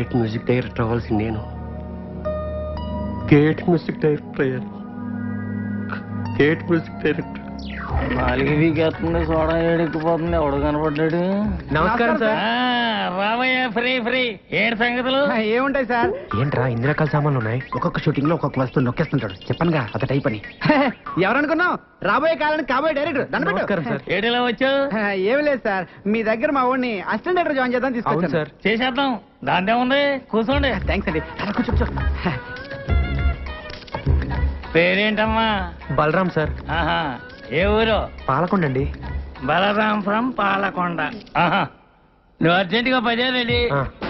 Great music director అవ్వాల్సింది నేను great music director అయ్యాను. Great music director. 4 వీకేస్తుంది, సోడా ఏడెక్కిపోతుంది. ఎవడు కనపడ్డాడు? నమస్కారం సార్. Ramayya free free. ఏడు సంగతులు ఏముంటాయి సార్? ఏంట్రా ఇన్ని రకాల సామాన్లు ఉన్నాయి? ఒక్కొక్క షూటింగ్ లో ఒక్కొక్క వస్తువు నొక్కేస్తుంటాడు. చెప్పనుగా అత టైప్ అని. ఎవరనుకున్నావు? రాబోయే కాలానికి కాబోయే డైరెక్టర్. నమస్కారం సార్. ఏడిలా వచ్చావు? ఏమి లేదు సార్, మీ దగ్గర మా వాడిని అసిస్టెంట్ డైరెక్టర్ జాయిన్ చేద్దాం తీసుకొచ్చాను సార్. చేసేద్దాం, దాందే ఉంది. కూర్చోండి. థ్యాంక్స్ అండి. కూర్చో. పేరేంటమ్మా? బలరాం సార్. ఆహా, ఏ ఊరు? పాలకొండ అండి. బలరాం ఫ్రమ్ పాలకొండ. ఆహా, నువ్వు అర్జెంటుగా 10 రెడీ.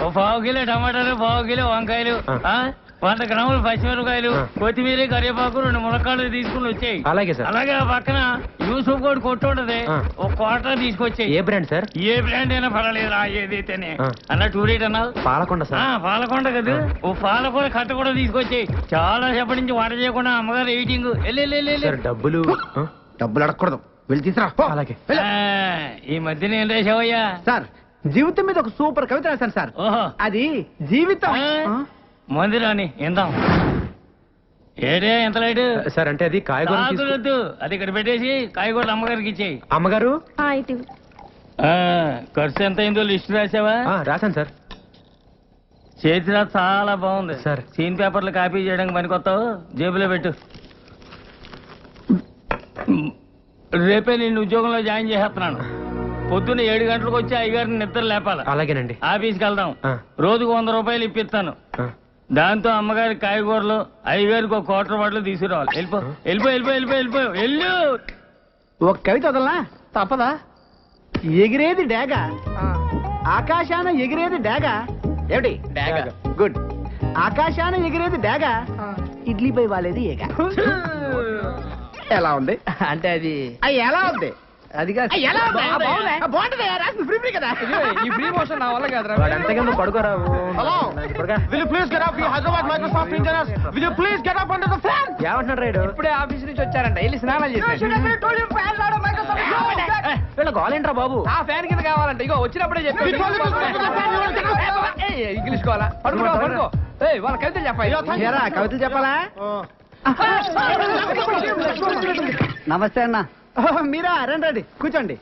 ఓ 1/2 కిలో టమాటాలు, 1/2 కిలో వంకాయలు, 100 గ్రాములు పచ్చిమిరపకాయలు, కొత్తిమీర, కరివేపాకు, 2 మునక్కాళ్ళు తీసుకుని వచ్చాయి. అలాగే సార్. అలాగే ఆ పక్కన యూసుఫ్ కూడా కొట్టు ఉంటది, ఒక క్వార్టర్ తీసుకొచ్చాయి. ఏ బ్రాండ్ సార్? ఏ బ్రాండ్ అయినా పర్వాలేదు, ఏదైతేనే. అన్న టూరేట్ అన్నావు? పాలకొండ సార్. పాలకొండ కదా. ఓ పాలకొండ కట్ట కూడా తీసుకొచ్చాయి. చాలా సేపటి నుంచి వంట చేయకుండా అమ్మగారు ఎయిటింగ్. డబ్బులు డబ్బులు అడగకూడదు, వెళ్ళి తీసురా. అలాగే. ఈ మధ్యన ఏం రాసావయ్యా? సార్, జీవితం మీద ఒక సూపర్ కవిత రాశాను సార్. ఓహో, అది జీవితం. మందిరాని ఇందాం. ఏడే ఎంత లైట్ సార్? అంటే అది కాయగూరలు. అది ఇక్కడ పెట్టేసి కాయగూరలు అమ్మగారికి ఇచ్చేయి. అమ్మగారు ఖర్చు ఎంత అయిందో లిస్ట్ రాసావా? రాశాను సార్. చేతిరా చాలా బాగుంది సార్. సీన్ పేపర్లు కాపీ చేయడానికి పనికొస్తావు, జేబులో పెట్టు. రేపే నేను ఉద్యోగంలో జాయిన్ చేసేస్తున్నాను. పొద్దున్న 7 గంటలకు వచ్చి అయ్యగారిని నిద్ర లేపాలి. అలాగేనండి. ఆఫీస్కి వెళ్దాం. రోజుకు 100 రూపాయలు ఇప్పిస్తాను. దాంతో అమ్మగారి కాయగూరలు, అయ్యగారికి 1 క్వార్టర్ బాటిల్ తీసుకురావాలి. వెళ్ళిపో వెళ్ళిపో వెళ్ళిపో వెళ్ళిపో వెళ్ళిపో వెళ్ళు. ఒక కవిత వదలనా? తప్పదా? ఎగిరేది డేగ, ఆకాశాన ఎగిరేది డేగ. ఏమిటి? డేగ. గుడ్. ఆకాశాన ఎగిరేది డేగ, ఇడ్లీపై వాలేది ఏగ. ఎలా ఉంది? అంటే అది ఎలా ఉంది? అది బాగుంటుంది. ఫ్రీ కదా. ఈ ఫ్రీ మోషన్ నా వల్ల కాదురా. అంతగా నువ్వు పడుకోరా. ఏమంటున్నాడు రైడు? ఇప్పుడే ఆఫీస్ నుంచి వచ్చారంట, వెళ్ళి స్నానాలు చేసి. వీళ్ళ గోలేంట్రా బాబు? ఆ ఫ్యాన్ కింద కావాలంట. ఇగో వచ్చినప్పుడే చెప్పి ఇంగ్లీష్ కావాలా? పడుకో. వాళ్ళ కవితలు చెప్పాలి. కవితలు చెప్పాలా? నమస్తే అన్న. మీరా? రండి రండి, కూర్చోండి.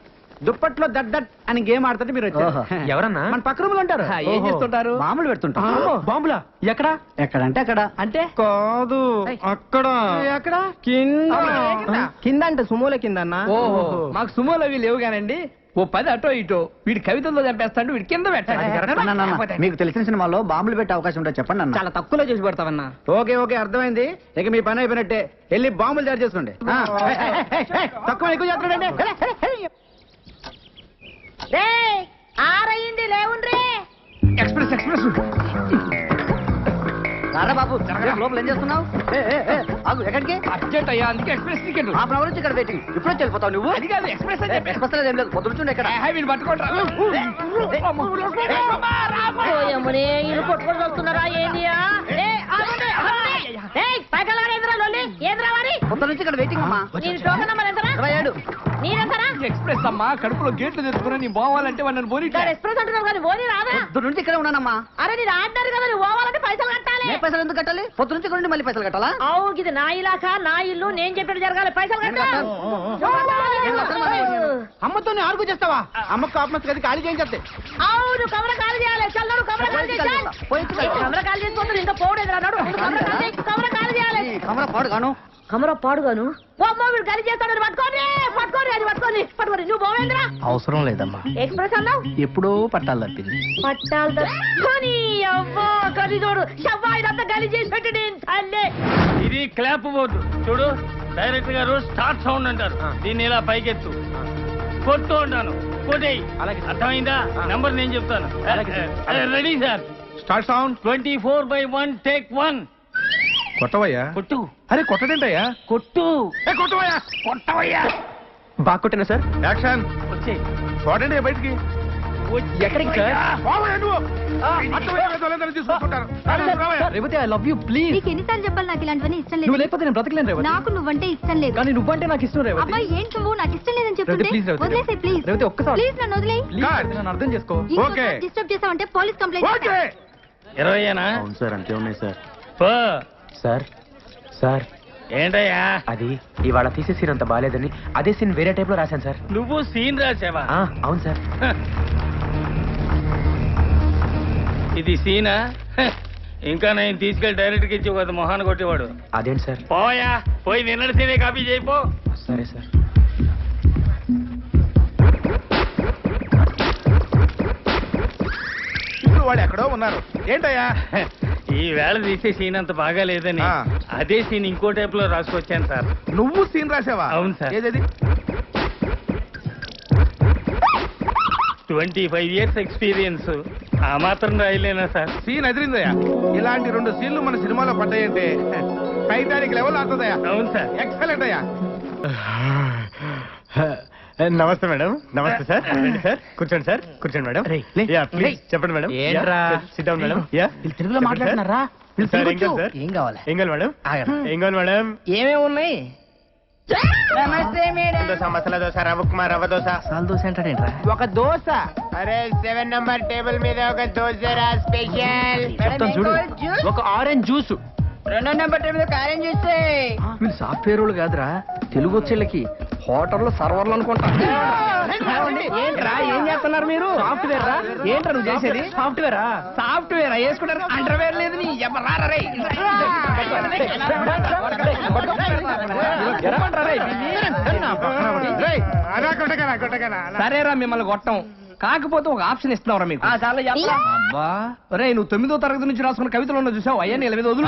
దుప్పట్లో దట్ దట్ అని గేమ్ ఆడుతుంటే మీరు వచ్చారు. ఎవరన్నా? మన పక్క రూమ్ లో ఉంటారు. ఏం చేస్తుంటారు? బాంబులు పెడుతుంటారు. బాంబులా? ఎక్కడ? ఎక్కడంటే అక్కడ. అంటే కాదు, అక్కడ. ఎక్కడ? కింద అంటే సుమోల కింద అన్న. ఓహో, మాకు సుమోలు అవి లేవు కానండి. ఓ 10 అటో ఇటో. వీడి కవితల్లో చంపేస్తాడు, వీడి కింద పెట్టాడు. మీకు తెలిసిన సినిమాలో బాంబులు పెట్టే అవకాశం ఉంటే చెప్పండి అన్న. చాలా తక్కువలో చేసి పెడతామన్నా. ఓకే ఓకే, అర్థమైంది. ఇక మీ పని అయిపోయినట్టే. వెళ్ళి బాంబులు తయారు చేసుకోండి. తక్కువ ఎక్కువ చేస్తున్నాడండి. Express express. రారా బాబు, లోపల ఏం చేస్తున్నావు? ఎక్కడికి? అర్జెంట్ అయ్యా, అందుకే ఎక్స్ప్రెస్ టికెట్. హాఫ్ అవర్ నుంచి ఇక్కడ వెయిటింగ్. ఇప్పుడు వెళ్ళిపోతావు నువ్వు? అది కాదు, ఎక్స్ప్రెస్ అంటే ఎక్స్ప్రెస్ ఏం లేదు. పొద్దుంటే ఇక్కడ పట్టుకుంటా. కొట్టుకొని వస్తున్నారా ఏంటియా? పొద్దు నుంచి ఇక్కడ వెయిటింగ్ అమ్మా. ఎక్స్ప్రెస్ అమ్మా, కడుపులో గేట్లు తెచ్చుకుని నీ పోవాలంటే వాళ్ళని పోనీ. ఎక్స్ప్రెస్ అంటున్నావు కానీ పోనీ రాదా? పొద్దు నుంచి ఇక్కడ ఉన్నానమ్మా. అరే నేను ఆడినారు కదా, నువ్వు పోవాలంటే పైసలు కట్టాలి. పైసలు ఎందుకు కట్టాలి? పొద్దు నుంచి ఇక్కడ మళ్ళీ పైసలు కట్టాలా? అవును, ఇది నా ఇలాకా, నా ఇల్లు, నేను చెప్పినట్టు జరగాలి. పైసలు కట్టాలి. అమ్మతో ఆర్గు చేస్తావా? అమ్మకు కాపమస్ గది ఖాళీ చేయించేస్తే. అవును, కమర ఖాళీ చేయాలి. చల్లడు కమర ఖాళీ చేయాలి. కమర ఖాళీ చేసుకుంటారు, ఇంకా పోడేది అన్నాడు. కమర ఖాళీ చేయాలి. కమర పాడుగాను. కమర పాడుగాను. వీడు ఖాళీ చేస్తాడు. పట్టుకోని పట్టుకోని అది పట్టుకోని పట్టుకోని. నువ్వు పోవేంద్రా? అవసరం లేదమ్మా. ఎక్స్ప్రెస్ అన్నావు, ఎప్పుడో పట్టాలు తప్పింది. పట్టాలు తప్పని అవ్వా కరిదోడు షవ్వా ఇదంతా ఖాళీ చేసి పెట్టండి. ఇది క్లాప్ బోర్డు చూడు. డైరెక్టర్ గారు స్టార్ట్ సౌండ్ అంటారు. దీన్ని ఇలా పైకెత్తు, కొట్టు అంటాను, కొట్టేయి. అలాగే, అర్థమైందా? నంబర్ నేను చెప్తాను. Ready sir? Start sound. 24/1 take 1. కొట్టవయ్యా. కొట్టు. అరే కొట్టదేంటయ్యా? కొట్టు. కొట్టవయ్యా. కొట్టవయ్యా. బాగా కొట్టినా సార్. యాక్షన్. వచ్చే చూడండి బయటికి. ఎక్కడికి sir? Revathi, I love you, please. నీకు ఎన్నిసార్లు చెప్పాలి నాకు ఇలాంటివన్నీ ఇష్టం నువ్వు లేదు. లేకపోతే నేను బ్రతకలేను రేవతి. నాకు నువ్వంటే ఇష్టం లేదు. కానీ నువ్వంటే నాకు ఇష్టం రేవతి. అబ్బాయి ఏంటి నువ్వు నాకు ఇష్టం లేదని చెప్తుంటే ప్లీజ్ రేవతి. వదిలేసే ప్లీజ్. రేవతి ఒక్కసారి ప్లీజ్ నన్ను వదిలేయ్. నన్ను అర్థం చేసుకో. డిస్టర్బ్ చేసావంటే పోలీస్ కంప్లైంట్. 20ఏనా? అవును సార్, అంతే ఉన్నాయి సార్. పో. సార్ సార్ ఏంటయ్యా? అది ఇవాళ తీసే సీన్ అంత బాగాలేదని అదే సీన్ వేరే టైప్ లో రాశాను సార్. నువ్వు సీన్ రాసావా? అవును సార్. ఇది సీనా? ఇంకా నేను తీసుకెళ్లి డైరెక్ట్ కి ఇచ్చి ఒక మొహాన్ని కొట్టేవాడు. అదేంటి సార్? పోయా, పోయి నిన్నటి సీనే కాపీ చేయిపో. సరే సార్. ఇప్పుడు వాడు ఎక్కడో ఉన్నారు. ఏంటయ్యా? ఈ వేళ తీసే సీన్ అంత బాగా లేదని అదే సీన్ ఇంకో టైప్ లో రాసుకొచ్చాను సార్. నువ్వు సీన్ రాసావా? అవును సార్. ఏదది? 25 years ఎక్స్పీరియన్స్. ఆ మాత్రం రాయలేనా సార్? సీన్ ఎదిరిందయ్యా. ఇలాంటి 2 సీన్లు మన సినిమాలో పడ్డాయంటే టైటానిక్ లెవెల్ ఆడుతుందయ్యా. అవును సార్. ఎక్సలెంట్ అయ్యా. నమస్తే మేడం. నమస్తే సార్. రండి సార్, కూర్చోండి సార్. కూర్చోండి మేడం. యా, ప్లీజ్ చెప్పండి మేడం. ఏంట్రా? SIT down madam. యా, తెలుగులో మాట్లాడుతున్నారా? సార్, ఏం కావాలి సార్? ఏం కావాలి? ఏం కావాలి మేడం? ఏం కావాలి మేడం? ఏమేమి ఉన్నాయి? నమస్తే మేడం. దోశ, మసాలా దోశ, రవ్వ ఉప్మా, రవ్వ దోశ. సాల్ దోశ అంటాడేంట్రా? ఒక దోశ. అరే 7 నంబర్ టేబుల్ మీద ఒక దోశ రా, స్పెషల్. చెప్తాను చూడు. ఒక ఆరెంజ్ జ్యూస్. 2వ నెంబర్ టేబుల్ కారం చూస్తే వీళ్ళు సాఫ్ట్వేర్ వాళ్ళు కాదురా, తెలుగు వచ్చేళ్ళకి హోటల్లో సర్వర్లు అనుకుంటా. ఏంట్రా, ఏం చేస్తున్నారు మీరు? సాఫ్ట్వేర్ రా? ఏంట్రా నువ్వు చేసేది? సాఫ్ట్వేరా? సాఫ్ట్వేర్ వేసుకుంటారు. అండర్వేర్ లేదు నీ ఎవరారా రే? సరేరా, మిమ్మల్ని కొట్టం. కాకపోతే ఒక ఆప్షన్ ఇస్తున్నావురా మీకు. అబ్బా రే, నువ్వు 9వ తరగతి నుంచి రాసుకున్న కవితలు ఉన్న చూసావు. అయ్యా నీ మీద వదులు.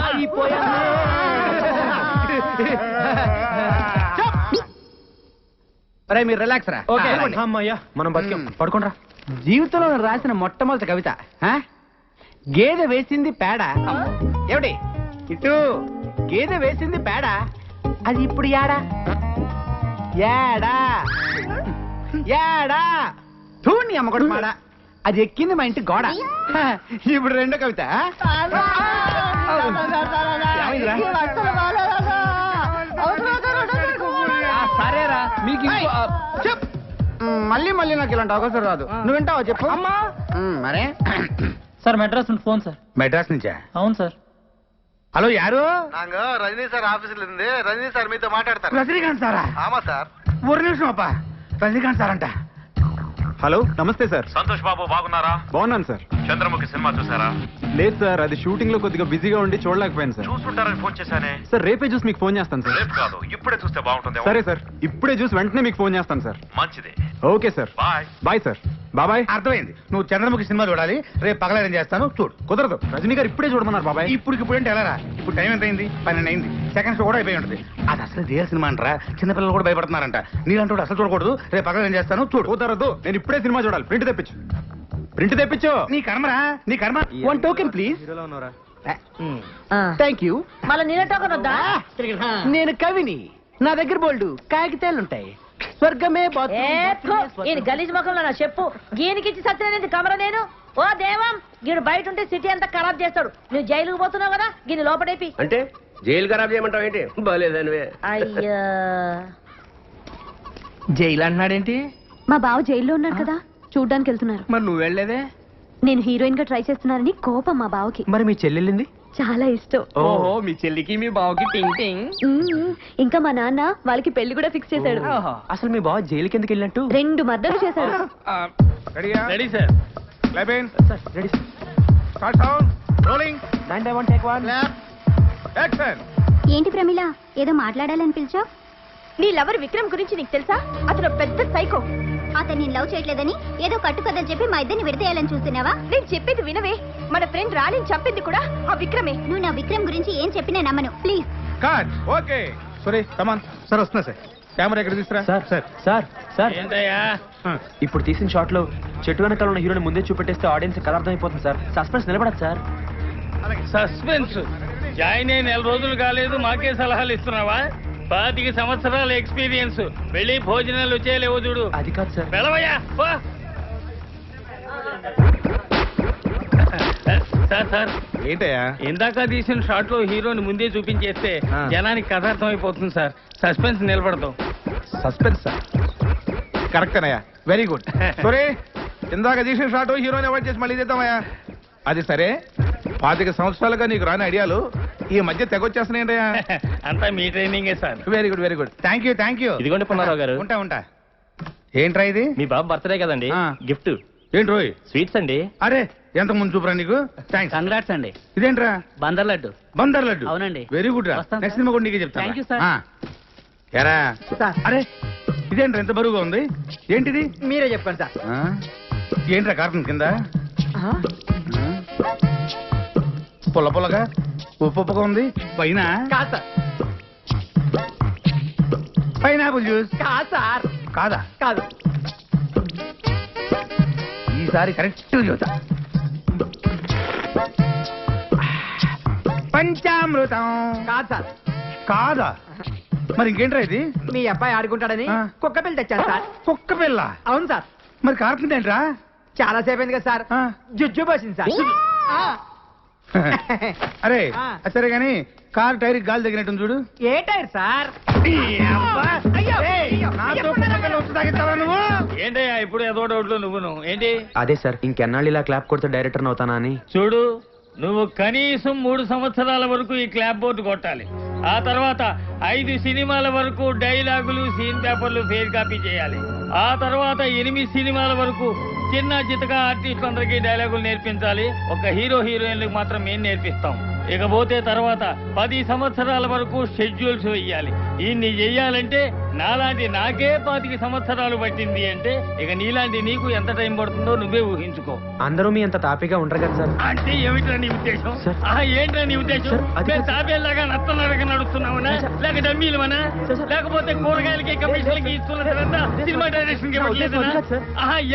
రే, మీరు రిలాక్స్ రా. ఓకే, అమ్మయ్యా, మనం బతికాం. పడుకోండి రా. జీవితంలో నేను రాసిన మొట్టమొదటి కవిత గేదె వేసింది పేడ. ఏమిటి ఇటు? గేదె వేసింది పేడ, అది ఇప్పుడు యాడా యాడా యాడా ధూని అమ్మకూడదు మాడ, అది ఎక్కింది మా ఇంటి గోడ. ఇప్పుడు రెండో కవిత. ఏమైందిరా? సరేరా, మీకు మళ్ళీ మళ్ళీ నాకు ఇలాంటి అవకాశం రాదు. నువ్వు వింటావా చెప్పు. మరే సార్ మెడ్రాస్ నుండి ఫోన్ సార్. మెడ్రాస్ నుంచా? అవును సార్. హలో, యారు? நாங்க ரஜினி சார் ஆபீஸ்ல இருந்து ரஜினி சார் மீது மாட்டாడతారు. రజనీకాంత్ సారా? ஆமா சார். ఒక నిమిషం అప్ప. రజనీకాంత్ సార్ అంట. హలో, నమస్తే సార్. సంతోష్ బాబు బాగున్నారా? బాగున్నాను సార్. చంద్రముఖి సినిమా చూసారా? లేదు సార్, అది షూటింగ్ లో కొద్దిగా బిజీగా ఉండి చూడలేకపోయాను సార్. చూసుంటారని ఫోన్ చేశానే. సార్, రేపే చూసి మీకు ఫోన్ చేస్తాను సార్. రేపు కాదు, ఇప్పుడే చూస్తే బాగుంటుంది. సరే సార్, ఇప్పుడే చూసి వెంటనే మీకు ఫోన్ చేస్తాను సార్. మంచిది. Okay sir. Bye. Bye sir. బాబాయ్. అర్థమైంది. నువ్వు చంద్రముఖి సినిమా చూడాలి. రేపు పగలడం చేస్తాను, చూడు. కుదరదు, రజనీ గారు ఇప్పుడే చూడమన్నారు బాబాయ్. ఇప్పుడు అంటే ఎలా రా? ఇప్పుడు టైం ఎంత అయింది? 12 అయింది. సెకండ్ షో కూడా అయిపోయి ఉంటుంది. అది అసలు రియల్ సినిమా అంటారా? చిన్నపిల్లలు కూడా భయపడుతున్నారంట. నీలంటూ అసలు చూడకూడదు. రేపు పగలడం చేస్తాను, చూడు. కుదరదు, నేను ఇప్పుడే సినిమా చూడాలి. ప్రింట్ తెప్పించు. ప్రింట్ తెప్పించు. నీ కర్మరా, నీ కర్మ. 1 టోకెన్ ప్లీజ్. హీరోలో ఉన్నారా? Thank you. మళ్ళీ నేనే టోకన్ వద్దా? నేను కవిని. నా దగ్గర బోల్డు కాగితాలుంటాయి. స్వర్గమే ఈయన గలీజ్ ముఖంలో నా చెప్పు గీనికిచ్చి సత్యనేది కమర నేను. ఓ దేవం, గీడు బయట ఉంటే సిటీ అంతా ఖరాబ్ చేస్తాడు. నువ్వు జైలుకు పోతున్నావు కదా, గీని లోపడేపి. అంటే జైలు ఖరాబ్ చేయమంటావు ఏంటి? బాలేదనివే. అయ్యా, జైలు అంటున్నాడేంటి? మా బావ జైల్లో ఉన్నారు కదా, చూడ్డానికి వెళ్తున్నారు. మరి నువ్వు వెళ్ళలేదే? నేను హీరోయిన్ గా ట్రై చేస్తున్నానని కోపం మా బావకి. మరి మీ చెల్లెళ్ళింది? చాలా ఇష్టం. ఓహో, మీ చెల్లికి మీ బావకి టింగ్ టింగ్. ఇంకా మా నాన్న వాళ్ళకి పెళ్లి కూడా ఫిక్స్ చేశాడు. అసలు మీ బావ జైలుకి ఎందుకు వెళ్ళినట్టు? 2 మర్డర్లు చేశాడు. Ready sir. Ready start sound rolling. And I want take one. Action. ఏంటి ప్రమిళ, ఏదో మాట్లాడాలని పిలిచావు? నీ లవర్ విక్రమ్ గురించి నీకు తెలుసా? అతను పెద్ద సైకో. అతను నేను లవ్ చేయట్లేదని ఏదో కట్టుకథలు చెప్పి మా ఇద్దరిని విడతేయాలని చూస్తున్నావా? నేను చెప్పేది వినవే. మన ఫ్రెండ్ రాణిని చంపింది కూడా ఆ విక్రమే. నువ్వు నా విక్రమ్ గురించి ఏం చెప్పినా నమ్మను, ప్లీజ్. కట్. ఓకే. సరే కమాన్. సార్ వస్తున్నా సార్. కెమెరా ఎక్కడ తీసుకురా? సార్ సార్ సార్ సార్ ఏంటయ్యా? ఇప్పుడు తీసిన షాట్ లో చెట్టు వెనకాల ఉన్న హీరోని ముందే చూపెట్టేస్తే ఆడియన్స్ కలర్ అర్థమైపోతుంది సార్. సస్పెన్స్ నిలబడదు సార్. సస్పెన్స్ జాయిన్ అయి 4 రోజులు కాలేదు, మాకే సలహాలు ఇస్తున్నావా? 25 సంవత్సరాల ఎక్స్పీరియన్స్. వెళ్ళి భోజనాలు వచ్చేలేవో చూడు. అది కాదు సార్. వెళ్ళవయ్యా. సార్ సార్, ఏంటయ్యా? ఇందాక తీసిన షాట్ లో హీరోని ముందే చూపించేస్తే ఆ. జనానికి కథ అర్థమైపోతుంది సార్. సస్పెన్స్ నిలబడతాం. Suspense sir. కరెక్టేనయ్యా, వెరీ గుడ్. సరే, ఇందాక తీసిన షాట్ హీరోని అవాయిడ్ చేసి మళ్ళీ చేద్దామయ్యా. అది సరే, 25 సంవత్సరాలుగా నీకు రాని ఐడియాలు ఈ మధ్య తెగొచ్చేస్తున్నాయంటయ్యా. అంతా మీ ట్రైనింగే sir. Very good very good. Thank you. ఇదిగోండి పుల్లారావు గారు. ఉంటా. ఏంట్రా ఇది? మీ బాబు బర్త్డే కదండి, గిఫ్ట్. ఏంటి రోయ్? స్వీట్స్ అండి. అరే ఎంత ముందు చూపురా నీకు. థ్యాంక్స్. కంగ్రాట్స్ అండి. ఇదేంట్రా? బందర్ లడ్డు. బందర్ లడ్డు. అవునండి. వెరీ గుడ్ రా. వస్తాను నెక్స్ట్ సినిమా కూడా నీకే చెప్తాను. Thank you, sir. ఎరా సార్. అరే ఇదేంట్రా ఎంత బరువుగా ఉంది? ఏంటిది? మీరే చెప్పండి సార్. ఏంట్రా కార్టూన్ కింద పుల్ల పుల్లగా ఉప్పుగా ఉంది? పైన కాదు సార్. పైనాపిల్ జ్యూస్ కాదు సార్. కాదా? కాదు. ఈసారి కరెక్ట్ చూసా. పంచామృతం. కాదు సార్. కాదా? మరి ఇంకేంట్రా ఇది? మీ అబ్బాయి ఆడుకుంటాడని కుక్క పిల్ల తెచ్చాను సార్. కుక్క పిల్ల? అవును సార్. మరి కార్టూన్ ఏంట్రా? చాలా సేపు అయింది కదా సార్. జుజ్జు పోసింది సార్. అరే సరే గాని కార్ టైర్ గాలి తగినట్టు చూడు. ఏ టైర్ సార్? నువ్వు ఏంటయ్యా ఇప్పుడు ఏదో డౌట్లు నువ్వును ఏంటి? అదే సార్, ఇంకెన్నాళ్ళు ఇలా క్లాప్ కొడితే డైరెక్టర్ అవుతానా అని. చూడు, నువ్వు కనీసం 3 సంవత్సరాల వరకు ఈ క్లాప్ బోర్డు కొట్టాలి. ఆ తర్వాత 5 సినిమాల వరకు డైలాగులు, సీన్ పేపర్లు ఫెయిర్ కాపీ చేయాలి. ఆ తర్వాత 8 సినిమాల వరకు చిన్న చితక ఆర్టిస్టులందరికీ డైలాగులు నేర్పించాలి. ఒక హీరోయిన్లకు మాత్రం మేము నేర్పిస్తాం. ఇకపోతే తర్వాత 10 సంవత్సరాల వరకు షెడ్యూల్స్ వెయ్యాలి. ఇన్ని చెయ్యాలంటే నాలాంటి నాకే 25 సంవత్సరాలు పట్టింది అంటే ఇక నీలాంటి నీకు ఎంత టైం పడుతుందో నువ్వే ఊహించుకో. అందరూ మీ అంత తాపీగా ఉండరు కదా సార్. అంటే ఏమిట్రా నీ ఉద్దేశం? ఏంట్రా నీ ఉద్దేశం? తాబేలాగా నత్తనడక నడుస్తున్నామనా, లేక డమ్మీలమనా, లేకపోతే కూరగాయలకి కమిషన్లకి ఇస్తున్న సినిమా డైరెక్షన్ కి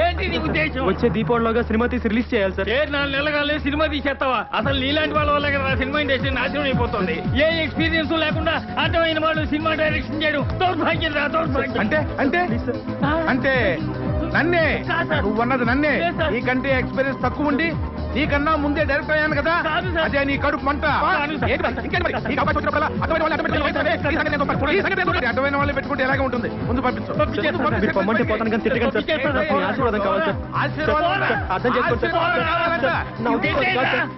ఏంటి నీ ఉద్దేశం? వచ్చే దీపావళిలోగా సినిమా తీసి రిలీజ్ చేయాలి సార్. 4 నెలలుగానే సినిమా తీసేస్తావా? అసలు నీలాంటి వాళ్ళ వల్ల కదా సినిమా ఇండస్ట్రీ నాశనం అయిపోతుంది. ఏ ఎక్స్పీరియన్స్ లేకుండా అర్థమైన వాళ్ళు సినిమా డైరెక్షన్ చేయడం దౌర్భాగ్యం రా, దౌర్భాగ్యం. అంటే అంటే అంటే నన్నే నువ్వన్నది నన్నే. నీకంటే ఎక్స్పీరియన్స్ తక్కువ ఉండి నీకన్నా ముందే డైరెక్ట్ అయ్యాను కదా, అదే నీ కడుపు మంట. అడ్డమైన వాళ్ళు పెట్టుకుంటే ఎలాగే ఉంటుంది. ముందు పంపించు. పొమ్మంటే పోతాను కానీ తిట్టకండి సార్. మీ ఆశీర్వాదం కావాలి సార్. అర్థం చేసుకోండి సార్.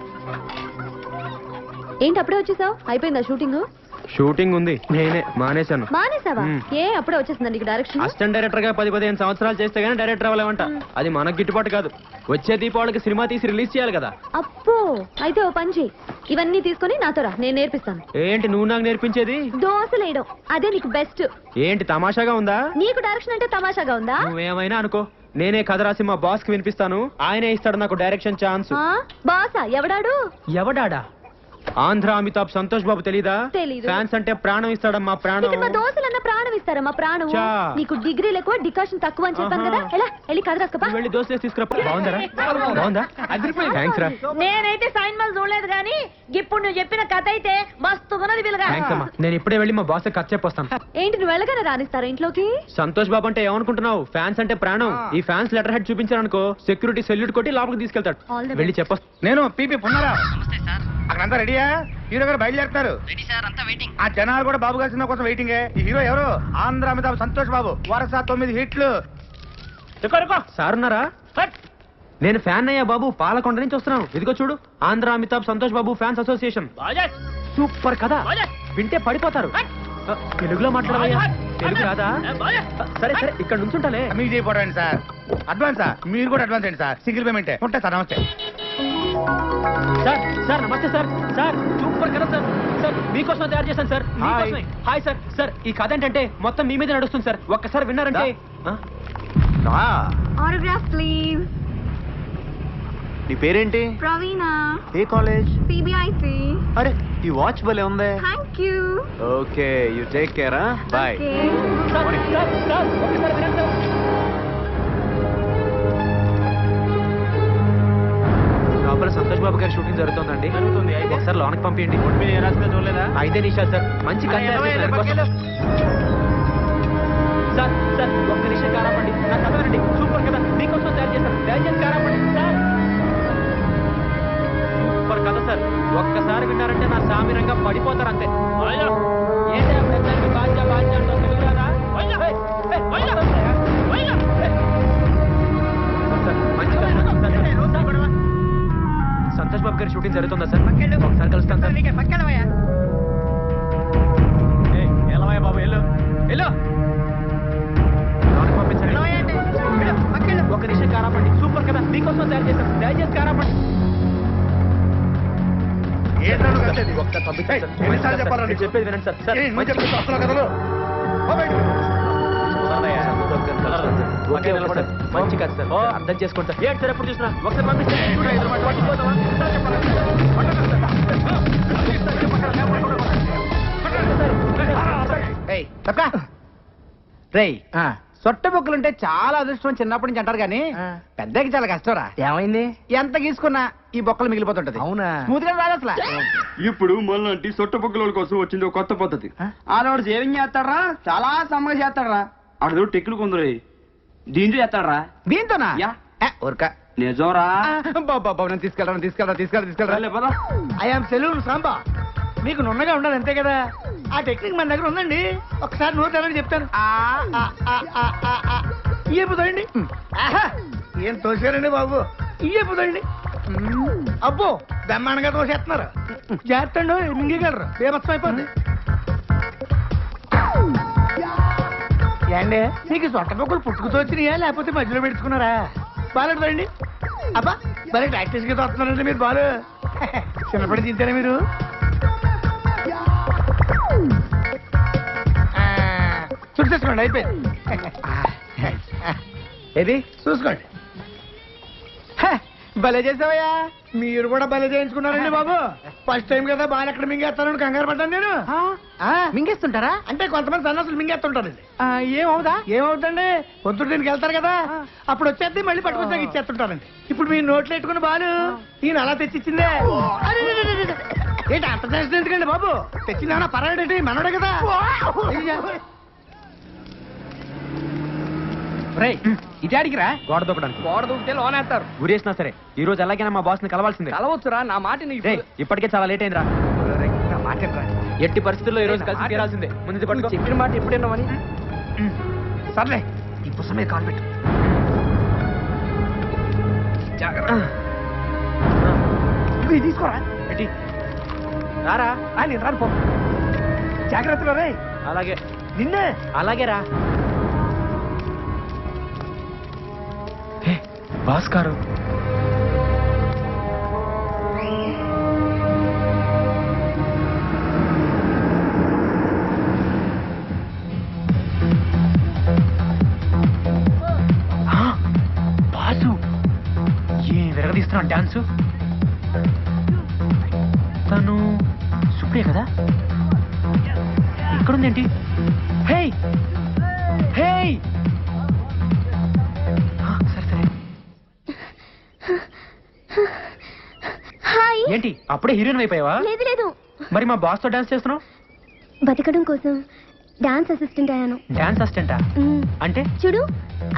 ఏంటి అప్పుడే వచ్చేసావు? అయిపోయిందా షూటింగ్? షూటింగ్ ఉంది, నేనే మానేశాను. మానేసావా? ఏ అప్పుడే వచ్చేసిందా నీకు డైరెక్షన్? అసిస్టెంట్ డైరెక్టర్ గా 10-15 సంవత్సరాలు చేస్తే గానీ డైరెక్టర్ అవ్వలేమంట. అది మనకు గిట్టుబాటు కాదు. వచ్చే దీపావళికి సినిమా తీసి రిలీజ్ చేయాలి కదా. అప్పో అయితే ఓ పని చెయ్యి, ఇవన్నీ తీసుకొని నాతో రా, నేను నేర్పిస్తాను. ఏంటి నువ్వు నాకు నేర్పించేది? దోశలు వేయడం, అదే నీకు బెస్ట్. ఏంటి తమాషాగా ఉందా? నీకు డైరెక్షన్ అంటే తమాషాగా ఉందా? నువ్వేమైనా అనుకో, నేనే కథ రాసి మా బాస్ కి వినిపిస్తాను. ఆయనే ఇస్తాడు నాకు డైరెక్షన్ ఛాన్స్. బాసా? ఎవడాడు? ఎవడాడా? ఆంధ్ర అమితాబ్ సంతోష్ బాబు తెలీదా? తెలీదు. ఫ్యాన్స్ అంటే ప్రాణం ఇస్తాడమ్మా, ప్రాణం. ఇక్కడ మా దోశలన్న ప్రాణం ఇస్తారమ్మా, ప్రాణం. నీకు డిగ్రీలు ఎక్కువ, డికాషన్ తక్కువ అని చెప్పాను కదా. ఎలా వెళ్ళి కథ రాసుకోపా. వెళ్ళి దోశలు తీసుకురా. బాగుందా? బాగుందా? థ్యాంక్స్ రా. నేనైతే సైన్మాల్ చూడలేదు కానీ ఇప్పుడు నువ్వు చెప్పిన కథ అయితే మస్తు ఉన్నది పిల్లగా. థ్యాంక్స్ అమ్మా. నేను ఇప్పుడే వెళ్ళి మా బాస్ కథ చెప్పొస్తాను. ఏంటి నువ్వు వెళ్ళగానే రానిస్తారా ఇంట్లోకి? సంతోష్ బాబు అంటే ఏమనుకుంటున్నావు? ఫ్యాన్స్ అంటే ప్రాణం. ఈ ఫ్యాన్స్ లెటర్ హెడ్ చూపించారనుకో, సెక్యూరిటీ సెల్యూట్ కొట్టి లోపలికి తీసుకెళ్తాడు. వెళ్ళి చెప్పొస్తా. నేను పీపీ పున్నారా, అక్కడంతా రెడీయా? హీరో గారు బయలుదేరుతారు. ఆ జనాలు కూడా బాబు గారి సినిమా కోసం వెయిటింగే. ఈ హీరో ఎవరు? ఆంధ్ర అమితాబ్ సంతోష్ బాబు. వరుస 9 హిట్లు. సార్ ఉన్నారా? నేను ఫ్యాన్ అయ్యా బాబు, పాలకొండ నుంచి వస్తున్నాను. ఇదిగో చూడు, Andhra Amitabh Santosh Babu fans association. Super కదా, వింటే పడిపోతారు. తెలుగులో మాట్లాడవయ్యా, తెలుగు రాదా? సరే సరే, ఇక్కడ నుంచి ఉంటాలే. మీకు చేయబోడండి సార్. అడ్వాన్సా? మీరు కూడా అడ్వాన్స్ అండి సార్. సింగిల్ పేమెంటే ఉంటా సార్. నమస్తే సార్. సార్ నమస్తే సార్. సార్ సూపర్ కదా సార్. సార్ మీకోసం తయారు చేశాను సార్. Hi sir. సార్ ఈ కథ ఏంటంటే మొత్తం మీ మీద నడుస్తుంది సార్. ఒక్కసారి విన్నారంటే. Autograph please. నీ పేరేంటి? ప్రవీణ. ఏ కాలేజ్? సిబిఐసి. అరే ఈ వాచ్ భలే ఉంది. Thank you. Okay you take care. Bye. లోపల సంతోష్ బాబు గారి షూటింగ్ జరుగుతుందండి. ఒకసారి లోనకి పంపించండి. చూడలేదా? 5 నిమిషాలు సార్. మంచి కథ. సార్ సార్ ఒక్క నిమిషం కారాపండి. నా కథ వినండి. సూపర్ కదా, మీకోసం తయారు చేశాను. దయచేసి కారాపండి సార్. సూపర్ కథ సార్. ఒక్కసారి విన్నారంటే నా సామిరంగా పడిపోతారు అంతే. ఏంటి బాధ్య బాధ్య అంటారా? మంచి సంతోష్ బాబు గారి షూటింగ్ జరుగుతుందా సార్? ఒకసారి కలుస్తాను సార్. ఏయ్, ఎల్లవయ్య బాబు వెళ్ళు వెళ్ళు. లోనికి పంపించండి. ఒక నిమిషం కారాపండి. సూపర్ కదా, మీకోసం తయారు చేశాను. దయచేసి కారాపండి. ఒకసారి పంపించండి సార్. నేను చెప్పేది వినండి సార్. సార్ ఓకే, నిలబడండి. మంచి కాదు సార్, అర్థం చేసుకుంటా. ఏంటి సార్ ఎప్పుడు చూసినా ఒకసారి పంపించండి. రేయ్, సొట్ట బొక్కులుంటే చాలా అదృష్టం చిన్నప్పటి నుంచి అంటారు కానీ పెద్దకి చాలా కష్టంరా. ఏమైంది? ఎంత గీసుకున్నా ఈ బొక్కలు మిగిలిపోతుంటది. అవునా? స్మూత్ గా రాదు అసలు. ఇప్పుడు మొన్నటి సొట్ట బొక్కల కోసం వచ్చింది ఒక కొత్త పద్ధతి. ఆడవాడు సేవింగ్ చేస్తాడరా, చాలా సమ్మగా చేస్తాడరా. ఆడదు టెక్నిక్ ఉందిరే, దీంతో చేస్తాడరా. దీంతోనా? ఊరక నిజంరా. తీసుకెళ్ళరా. I'm salon Samba. మీకు నున్నగా ఉండాలి అంతే కదా. ఆ టెక్నిక్ మన దగ్గర ఉందండి. ఒకసారి నోట్ తెలని చెప్తాను. ఇయ్యపోదండి. ఏం తోసారండి బాబు, ఇయ్యపోదండి. అబ్బో బ్రహ్మాండంగా తోసేస్తున్నారు. చేస్తండు మింగగలరు, బేమత్సం అయిపోద్ది. ఏండి మీకు సొట్ట పొక్కులు పుట్టుకుతో వచ్చినాయా లేకపోతే మధ్యలో పెట్టుకున్నారా? బాగాలేదండి. అబ్బా మరి ప్రాక్టీస్ గా తోస్తున్నారండి మీరు. బాలు చిన్నప్పటి తింటారా మీరు? చూసేసుకోండి, అయిపోయింది. ఏది చూసుకోండి. భలే చేసావయ్యా. మీరు కూడా భలే చేయించుకున్నారండి బాబు. ఫస్ట్ టైం కదా బాగా ఎక్కడ మింగేస్తానని కంగారు పడ్డాను నేను. మింగేస్తుంటారా? అంటే కొంతమంది సన్నాసులు మింగేస్తుంటారండి. ఏమవుతండి, పొద్దున్న దీనికి వెళ్తారు కదా, అప్పుడు వచ్చేది మళ్ళీ పట్టుకొచ్చాక ఇచ్చేస్తుంటారండి. ఇప్పుడు మీరు నోట్లు పెట్టుకుని బాలు ఈయన అలా తెచ్చిచ్చిందే. ఏంటి అంత చేసిన ఎందుకండి బాబు? తెచ్చిందేమన్నా పర్వాలేంటి, మనోడే కదా. ఇటాడికి రా. గోడ దూకడానికి. గోడ దూకితే లోనేస్తారు. ఊరేసినా సరే ఈ రోజు ఎలాగైనా మా బాస్ ని కలవాల్సిందే. కలవచ్చురా, నా మాట ఇప్పటికే చాలా లేట్ అయిందిరా. నా మాట ఎట్టి పరిస్థితుల్లో ఈ రోజు కలిసి తీరాల్సిందే. ముందు పట్టుకో. చెప్పిన మాట ఎప్పుడేనామని. సర్లే, ఈ పుస్తకం మీద కాలు పెట్టు. తీసుకోరా. రారా. నేను రాను పో. జాగ్రత్తగా రే. అలాగే. నిన్నే. అలాగే రా. బాస్ గారు. బాసు ఏ విరగదీస్తున్నాడు డాన్సు. తను సుప్రియ కదా. ఇక్కడుందేంటి? హే హే. సరే సరే. హాయ్. ఏంటి అప్పుడే హీరోయిన్ అయిపోయావా? లేదు లేదు, మరి మా బాస్ తో డాన్స్ చేస్తున్నావు? బతకడం కోసం డాన్స్ అసిస్టెంట్ అయ్యాను. డాన్స్ అసిస్టెంటా? అంటే చూడు,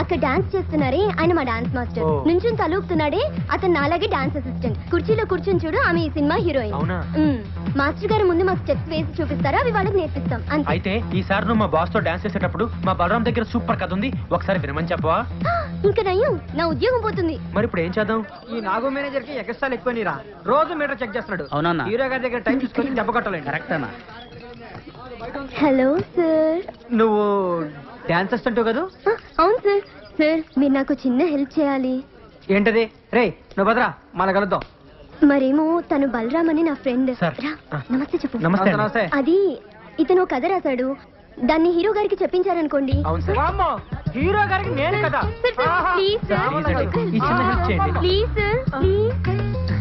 అక్కడ డాన్స్ చేస్తున్నారే ఆయన మా డాన్స్ మాస్టర్. ఓ. నుంచుని తలూపుతున్నాడే అతను నాలాగే డాన్స్ అసిస్టెంట్. కుర్చీలో కూర్చొని చూడు, ఆమె ఈ సినిమా హీరోయిన్. అవునా? మాస్టర్ గారు ముందు మాకు స్టెప్స్ వేసి చూపిస్తారా, అవి వాళ్ళకి నేర్పిస్తాం అంతే. అయితే ఈసారి నువ్వు మా బాస్ తో డాన్స్ చేసేటప్పుడు మా బలరాం దగ్గర సూపర్ కథ ఉంది, ఒకసారి వినమని చెప్పవా? ఇంకా నయ్యం, నా ఉద్యోగం పోతుంది. మరి ఇప్పుడు ఏం చేద్దాం? ఈ నాగో మేనేజర్ కి ఎక్స్ట్రాలు ఎక్కువ నీరా. రోజు మీటర్ చెక్ చేస్తున్నాడు. అవునా? హీరో గారి దగ్గర టైం తీసుకొని దెబ్బ కొట్టలేదు. కరెక్టేనా? Hello sir. నువ్వు డాన్స్ అసిస్టెంట్ కదా? అవును సార్. సార్ మీరు నాకు చిన్న హెల్ప్ చేయాలి. ఏంటది? రే నువ్వు భద్రా, మన కలుద్దాం. మరేమో తను బలరామ్ అని నా ఫ్రెండ్. సార్. నమస్తే చెప్పు. నమస్తే. నమస్తే. అది ఇతను ఒక కథ రాశాడు, దాన్ని హీరో గారికి చెప్పించారనుకోండి. అవును సార్. వామ్మో, హీరో గారికి నేను కదా. ప్లీజ్ సార్, ప్లీజ్ అండి, ఈ చిన్న హెల్ప్ చేయండి. Please sir, please.